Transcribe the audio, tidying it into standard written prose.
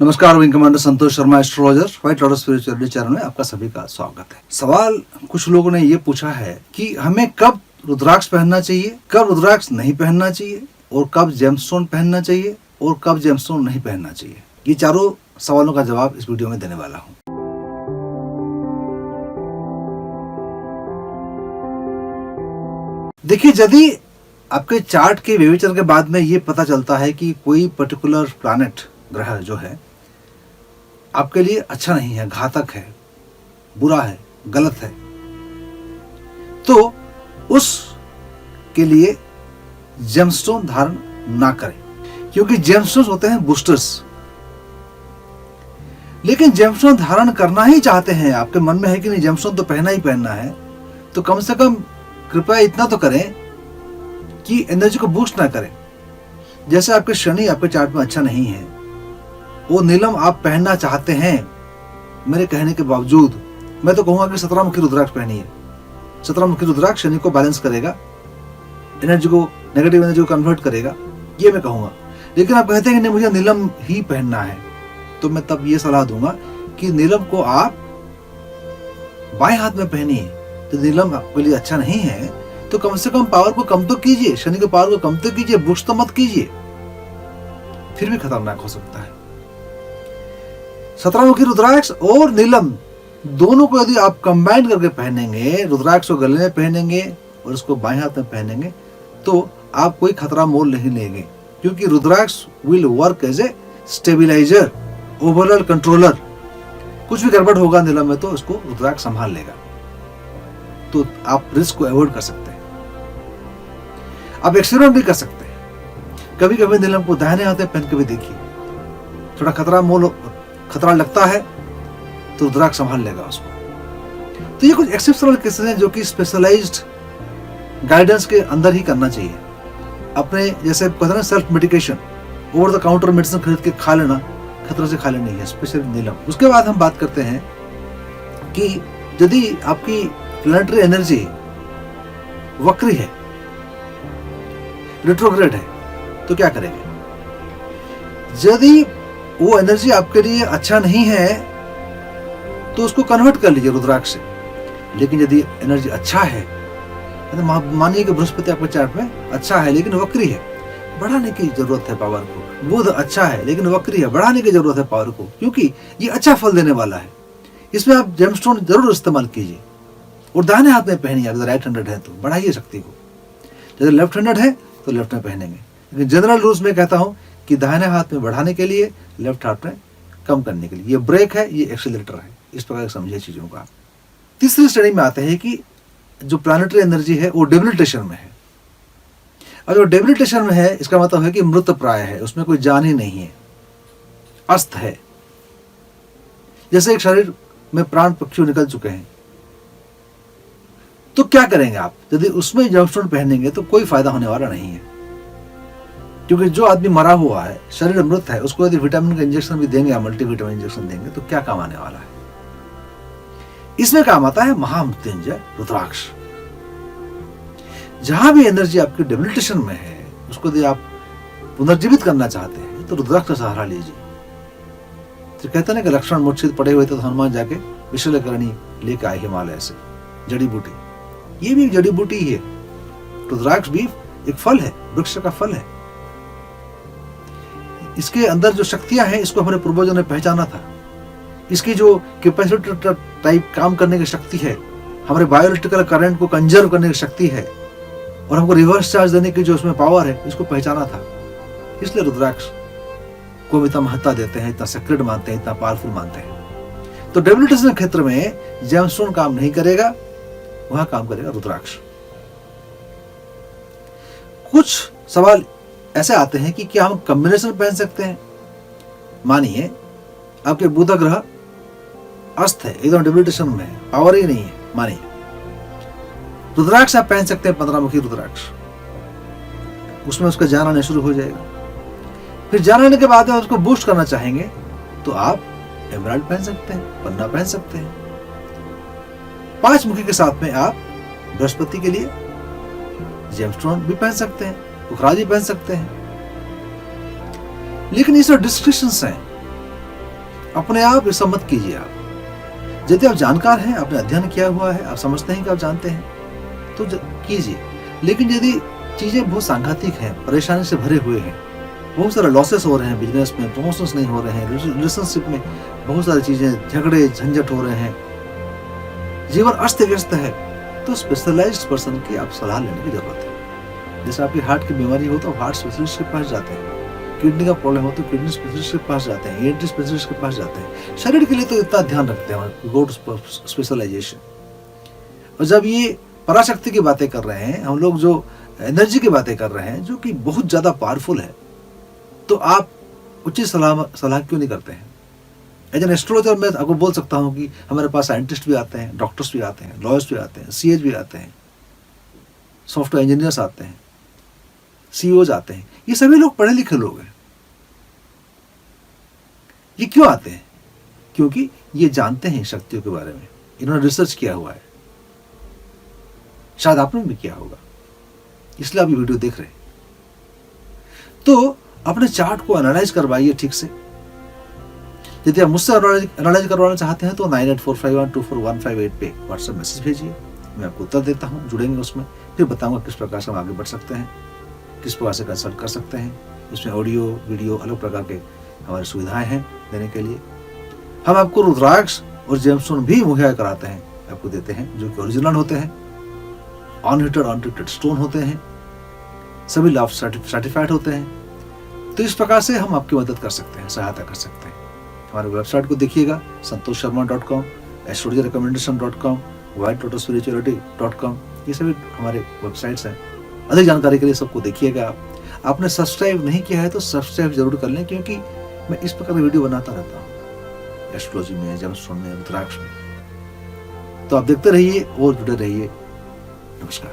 नमस्कार, wing commander Santosh Sharma astrologer White Lotus spirituality channel में आपका सभी का स्वागत है। सवाल कुछ लोगों ने ये पूछा है कि हमें कब रुद्राक्ष पहनना चाहिए, कब रुद्राक्ष नहीं पहनना चाहिए, और कब जेमस्टोन पहनना चाहिए और कब जेमस्टोन नहीं पहनना चाहिए। ये चारों सवालों का जवाब इस वीडियो में देने वाला हूँ। देखिए, यदि आपके चार्ट के विवेचन के बाद में ये पता चलता है कि कोई पर्टिकुलर प्लैनेट, ग्रह जो है आपके लिए अच्छा नहीं है, घातक है, बुरा है, गलत है, तो उस के लिए जेमस्टोन धारण ना करें, क्योंकि जेमस्टोन होते हैं बूस्टर्स। लेकिन जेमस्टोन धारण करना ही चाहते हैं, आपके मन में है कि नहीं जेमस्टोन तो पहनना ही पहनना है, तो कम से कम कृपया इतना तो करें कि एनर्जी को बूस्ट ना करें। जैसे आपके शनि आपके चार्ट में अच्छा नहीं है, वो नीलम आप पहनना चाहते हैं, मेरे कहने के बावजूद मैं तो कहूंगा कि 17 मुखी रुद्राक्ष पहनिए। 17 मुखी रुद्राक्ष शनि को बैलेंस करेगा, एनर्जी को, नेगेटिव एनर्जी को कन्वर्ट करेगा, ये मैं कहूंगा। लेकिन आप कहते हैं कि नहीं मुझे नीलम ही पहनना है, तो मैं तब ये सलाह दूंगा कि नीलम को आप बाएं हाथ में पहनिए। तो नीलम आपके लिए अच्छा नहीं है तो कम से कम पावर को कम तो कीजिए, शनि के पावर को कम तो कीजिए, बुश तो मत कीजिए, फिर भी खतरनाक हो सकता है। 17 मुखी रुद्राक्ष और नीलम दोनों को यदि आप कंबाइन करके पहनेंगे, रुद्राक्ष को गले में पहनेंगे और उसको बाएं हाथ में पहनेंगे, तो आप कोई खतरा मोल नहीं लेंगे, क्योंकि rudraksha will work as a stabiliser, overall controller. कुछ भी गड़बड़ होगा नीलम में तो उसको रुद्राक्ष संभाल लेगा, तो आप रिस्क को अवॉइड कर सकते हैं। आप एक्सपेरिमेंट भी कर सकते हैं, कभी कभी नीलम को दाहिने हाथ में पहन के भी देखिए, थोड़ा खतरा लगता है तो रुद्राक्ष संभाल लेगा उसको। तो ये कुछ एक्सेप्शनल केसेस हैं जो कि स्पेशलाइज्ड गाइडेंस के अंदर ही करना चाहिए। अपने जैसे कहते हैं self medication, over the counter medicine खरीद के खा लेना खतरे से खाली नहीं है, स्पेशली नीलम। उसके बाद हम बात करते हैं कि यदि आपकी प्लैनेटरी एनर्जी वक्री है, रेट्रोग्रेड है, तो क्या करेंगे? यदि वो एनर्जी आपके लिए अच्छा नहीं है तो उसको कन्वर्ट कर लीजिए रुद्राक्ष से। लेकिन यदि एनर्जी अच्छा है, मानिए कि बृहस्पति आपके चार्ट में अच्छा है लेकिन वक्री है, बढ़ाने की जरूरत है पावर को। बुध अच्छा है लेकिन वक्री है, बढ़ाने की जरूरत है पावर को, क्योंकि ये अच्छा फल देने वाला है। इसमें आप जेमस्टोन जरूर इस्तेमाल कीजिए और दाहिने हाथ में पहनिए। अगर राइट हैंडेड है तो बढ़ाइए शक्ति को, यदि लेफ्ट हैंडेड है तो लेफ्ट में पहनेंगे। लेकिन जनरल रूल्स में कहता हूं कि दाहिने हाथ में बढ़ाने के लिए, लेफ्ट हाथ में कम करने के लिए। ये ब्रेक है, ये एक्सीलरेटर है, इस प्रकार समझिए चीजों का। तीसरी श्रेणी में आते हैं कि जो प्लैनेटरी एनर्जी है वो डेबिलिटेशन में है। और जो डेबिलिटेशन में है इसका मतलब है कि मृत प्राय है, उसमें कोई जान ही नहीं है, अस्त है। जैसे एक शरीर में प्राण पक्षी निकल चुके हैं, तो क्या करेंगे आप? यदि उसमें जेमस्टोन पहनेंगे तो कोई फायदा होने वाला नहीं है, क्योंकि जो आदमी मरा हुआ है, शरीर मृत है, उसको यदि विटामिन का इंजेक्शन भी देंगे या मल्टीविटामिन इंजेक्शन देंगे तो क्या काम आने वाला है? इसमें काम आता है महामृत्युंजय रुद्राक्ष। जहां भी एनर्जी आपकी डेबिलिटेशन में है, उसको यदि आप पुनर्जीवित करना चाहते हैं तो रुद्राक्ष का सहारा लीजिए। तो कहते हैं ना कि लक्ष्मण मूर्छित पड़े हुए थे तो हनुमान जाके विशल्यकरणी लेके आए हिमालय से जड़ी बूटी। ये भी एक जड़ी बूटी ही है, रुद्राक्ष भी एक फल है, वृक्ष का फल है। इसके अंदर जो शक्तियां हैं, इसको हमारे पूर्वजों ने पहचाना था। इसकी जो कैपेसिटर टाइप काम करने की शक्ति है, हमारे बायोइलेक्ट्रिकल करंट को कंजर्व करने की शक्ति है, और हमको रिवर्स चार्ज देने की जो उसमें पावर है, इसको पहचाना था। इसलिए रुद्राक्ष को इतना महत्ता देते हैं, इतना सेक्रेट मानते हैं, इतना पावरफुल मानते हैं। तो डेबिलिटेशन क्षेत्र में जेमस्टोन काम नहीं करेगा, वहां काम करेगा रुद्राक्ष। कुछ सवाल ऐसे आते हैं कि क्या हम कॉम्बिनेशन पहन सकते हैं? मानिए आपके बुध ग्रह अस्त है, एकदम डेबिलिटेशन में है, पावर ही नहीं है, मानिए रुद्राक्ष आप पहन सकते हैं, 15 मुखी रुद्राक्ष। उसमें उसका जान आने शुरू हो जाएगा। फिर जान आने के बाद में उसको बूस्ट करना चाहेंगे तो आप एमराल्ड पहन सकते हैं, पन्ना पहन सकते हैं। 5 मुखी के साथ में आप बृहस्पति के लिए जेमस्टोन भी पहन सकते हैं, पुखराजी पहन सकते हैं। लेकिन इसमें डिस्क्रिप्शंस हैं अपने आप ये सब मत कीजिए आप। यदि आप जानकार हैं, आपने अध्ययन किया हुआ है, आप समझते हैं कि आप जानते हैं, तो कीजिए। लेकिन यदि चीजें बहुत सांघातिक हैं, परेशानी से भरे हुए हैं, बहुत सारे लॉसेस हो रहे हैं, बिजनेस में प्रमोशंस नहीं हो रहे हैं, रिलेशनशिप में बहुत सारी चीजें, झगड़े झंझट हो रहे हैं, जीवन अस्त व्यस्त है, तो स्पेशलाइज्ड पर्सन की आप सलाह लेने की जरूरत है। जैसे आपकी हार्ट की बीमारी हो तो हार्ट स्पेशलिस्ट के पास जाते हैं, किडनी का प्रॉब्लम हो तो किडनी स्पेशलिस्ट के पास जाते हैं, ENT स्पेशलिस्ट के पास जाते हैं। शरीर के लिए तो इतना ध्यान रखते हैं, गो टू स्पेशलाइजेशन। और जब ये पराशक्ति की बातें कर रहे हैं हम लोग, जो एनर्जी की बातें कर रहे हैं, जो कि बहुत ज्यादा पावरफुल है, तो आप उचित सलाह क्यों नहीं करते हैं? एज एन एस्ट्रोलॉजर मैं आपको बोल सकता हूँ कि हमारे पास साइंटिस्ट भी आते हैं, डॉक्टर्स भी आते हैं, लॉयर्स भी आते हैं, CAs भी आते हैं, सॉफ्टवेयर इंजीनियर्स आते हैं, CEOs आते हैं। ये सभी लोग पढ़े लिखे लोग हैं। ये क्यों आते हैं? क्योंकि ये जानते हैं शक्तियों के बारे में, इन्होंने रिसर्च किया हुआ है, शायद आपने भी किया होगा, इसलिए आप ये वीडियो देख रहे हैं। तो अपने चार्ट को एनालाइज करवाइए ठीक से। यदि आप मुझसे एनालाइज करवाना चाहते हैं तो 9845124158 पे व्हाट्सएप मैसेज भेजिए, मैं आपको उत्तर देता हूँ, जुड़ेंगे उसमें, फिर बताऊंगा किस प्रकार से हम आगे बढ़ सकते हैं, किस प्रकार से कंसल्ट कर सकते हैं। इसमें ऑडियो वीडियो अलग प्रकार के हमारी सुविधाएं हैं देने के लिए। हम आपको रुद्राक्ष और जेमस्टोन भी मुहैया कराते हैं, आपको देते हैं, जो कि ओरिजिनल होते हैं, अनहीटेड अनट्रीटेड स्टोन होते हैं, सभी लैब सर्टिफाइड होते हैं। तो इस प्रकार से हम आपकी मदद कर सकते हैं, सहायता कर सकते हैं। हमारे वेबसाइट को देखिएगा, santosharma.com, astrologyrecommendation.com, whitelotusspirituality.com, ये सभी हमारे वेबसाइट्स हैं। अधिक जानकारी के लिए सबको देखिएगा। आपने सब्सक्राइब नहीं किया है तो सब्सक्राइब जरूर कर लें, क्योंकि मैं इस प्रकार की वीडियो बनाता रहता हूँ, एस्ट्रोलॉजी में, जेमस्टोन में, रुद्राक्ष में। तो आप देखते रहिए और जुड़े रहिए। नमस्कार।